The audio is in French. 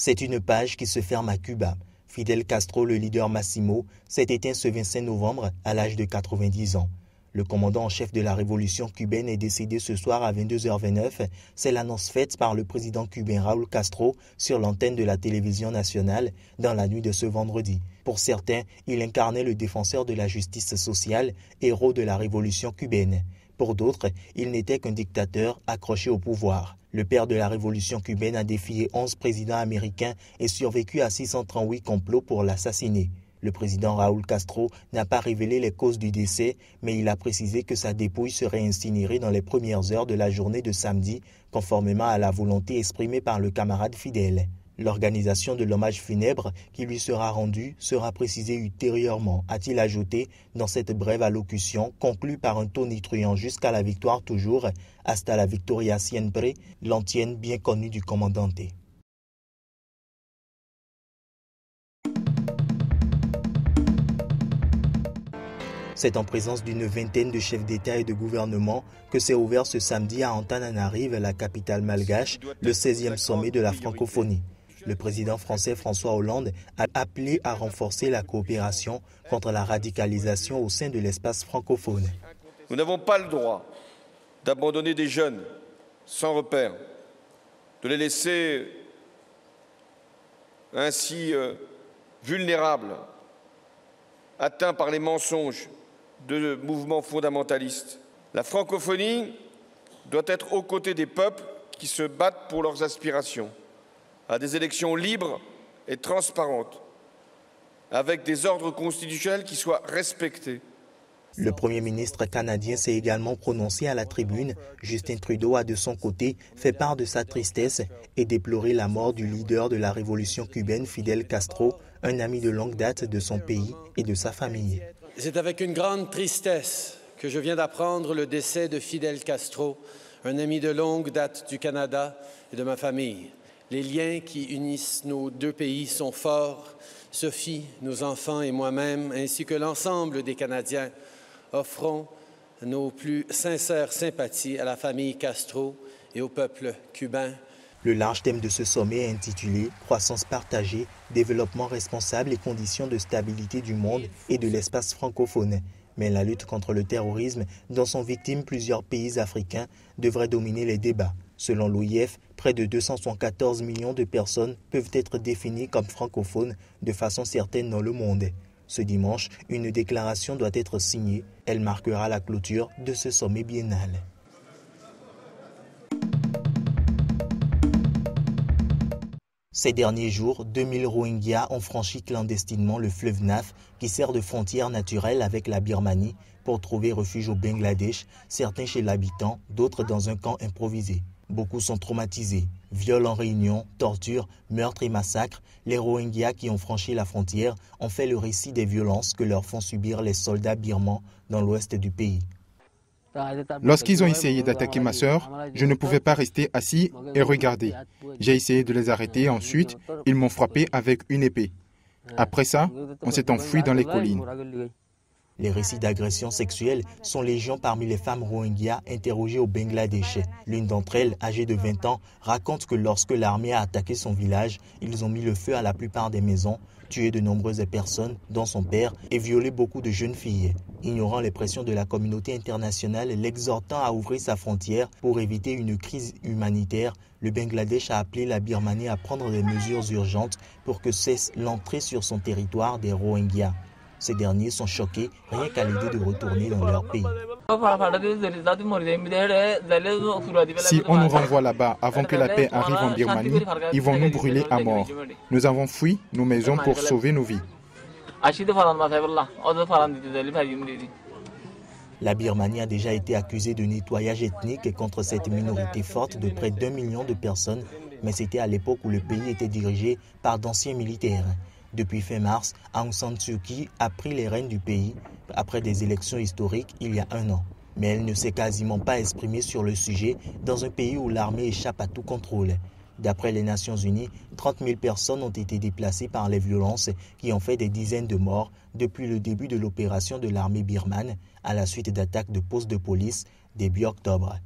C'est une page qui se ferme à Cuba. Fidel Castro, le leader Massimo, s'est éteint ce 25 novembre à l'âge de 90 ans. Le commandant en chef de la révolution cubaine est décédé ce soir à 22h29. C'est l'annonce faite par le président cubain Raúl Castro sur l'antenne de la télévision nationale dans la nuit de ce vendredi. Pour certains, il incarnait le défenseur de la justice sociale, héros de la révolution cubaine. Pour d'autres, il n'était qu'un dictateur accroché au pouvoir. Le père de la révolution cubaine a défié 11 présidents américains et survécu à 638 complots pour l'assassiner. Le président Raúl Castro n'a pas révélé les causes du décès, mais il a précisé que sa dépouille serait incinérée dans les premières heures de la journée de samedi, conformément à la volonté exprimée par le camarade Fidel. L'organisation de l'hommage funèbre qui lui sera rendu sera précisée ultérieurement, a-t-il ajouté dans cette brève allocution conclue par un tonitruant jusqu'à la victoire toujours, hasta la victoria siempre, l'antienne bien connue du commandante. C'est en présence d'une vingtaine de chefs d'État et de gouvernement que s'est ouvert ce samedi à Antananarive, la capitale malgache, le 16e sommet de la francophonie. Le président français François Hollande a appelé à renforcer la coopération contre la radicalisation au sein de l'espace francophone. Nous n'avons pas le droit d'abandonner des jeunes sans repère, de les laisser ainsi vulnérables, atteints par les mensonges de mouvements fondamentalistes. La francophonie doit être aux côtés des peuples qui se battent pour leurs aspirations, à des élections libres et transparentes, avec des ordres constitutionnels qui soient respectés. Le Premier ministre canadien s'est également prononcé à la tribune. Justin Trudeau a de son côté fait part de sa tristesse et déploré la mort du leader de la révolution cubaine Fidel Castro, un ami de longue date de son pays et de sa famille. C'est avec une grande tristesse que je viens d'apprendre le décès de Fidel Castro, un ami de longue date du Canada et de ma famille. Les liens qui unissent nos deux pays sont forts. Sophie, nos enfants et moi-même, ainsi que l'ensemble des Canadiens, offrons nos plus sincères sympathies à la famille Castro et au peuple cubain. Le large thème de ce sommet est intitulé « Croissance partagée, développement responsable et conditions de stabilité du monde et de l'espace francophone ». Mais la lutte contre le terrorisme, dont sont victimes plusieurs pays africains, devrait dominer les débats. Selon l'OIF, près de 274 millions de personnes peuvent être définies comme francophones de façon certaine dans le monde. Ce dimanche, une déclaration doit être signée. Elle marquera la clôture de ce sommet biennal. Ces derniers jours, 2000 Rohingyas ont franchi clandestinement le fleuve Naf qui sert de frontière naturelle avec la Birmanie pour trouver refuge au Bangladesh, certains chez l'habitant, d'autres dans un camp improvisé. Beaucoup sont traumatisés. Viols en réunion, tortures, meurtres et massacres, les Rohingyas qui ont franchi la frontière ont fait le récit des violences que leur font subir les soldats birmans dans l'ouest du pays. Lorsqu'ils ont essayé d'attaquer ma sœur, je ne pouvais pas rester assis et regarder. J'ai essayé de les arrêter, ensuite ils m'ont frappé avec une épée. Après ça, on s'est enfui dans les collines. Les récits d'agressions sexuelles sont légion parmi les femmes Rohingyas interrogées au Bangladesh. L'une d'entre elles, âgée de 20 ans, raconte que lorsque l'armée a attaqué son village, ils ont mis le feu à la plupart des maisons, tué de nombreuses personnes, dont son père, et violé beaucoup de jeunes filles. Ignorant les pressions de la communauté internationale, l'exhortant à ouvrir sa frontière pour éviter une crise humanitaire, le Bangladesh a appelé la Birmanie à prendre des mesures urgentes pour que cesse l'entrée sur son territoire des Rohingyas. Ces derniers sont choqués rien qu'à l'idée de retourner dans leur pays. Si on nous renvoie là-bas avant que la paix arrive en Birmanie, ils vont nous brûler à mort. Nous avons fui nos maisons pour sauver nos vies. La Birmanie a déjà été accusée de nettoyage ethnique contre cette minorité forte de près d'1 million de personnes, mais c'était à l'époque où le pays était dirigé par d'anciens militaires. Depuis fin mars, Aung San Suu Kyi a pris les rênes du pays après des élections historiques il y a 1 an. Mais elle ne s'est quasiment pas exprimée sur le sujet dans un pays où l'armée échappe à tout contrôle. D'après les Nations Unies, 30 000 personnes ont été déplacées par les violences qui ont fait des dizaines de morts depuis le début de l'opération de l'armée birmane à la suite d'attaques de postes de police début octobre.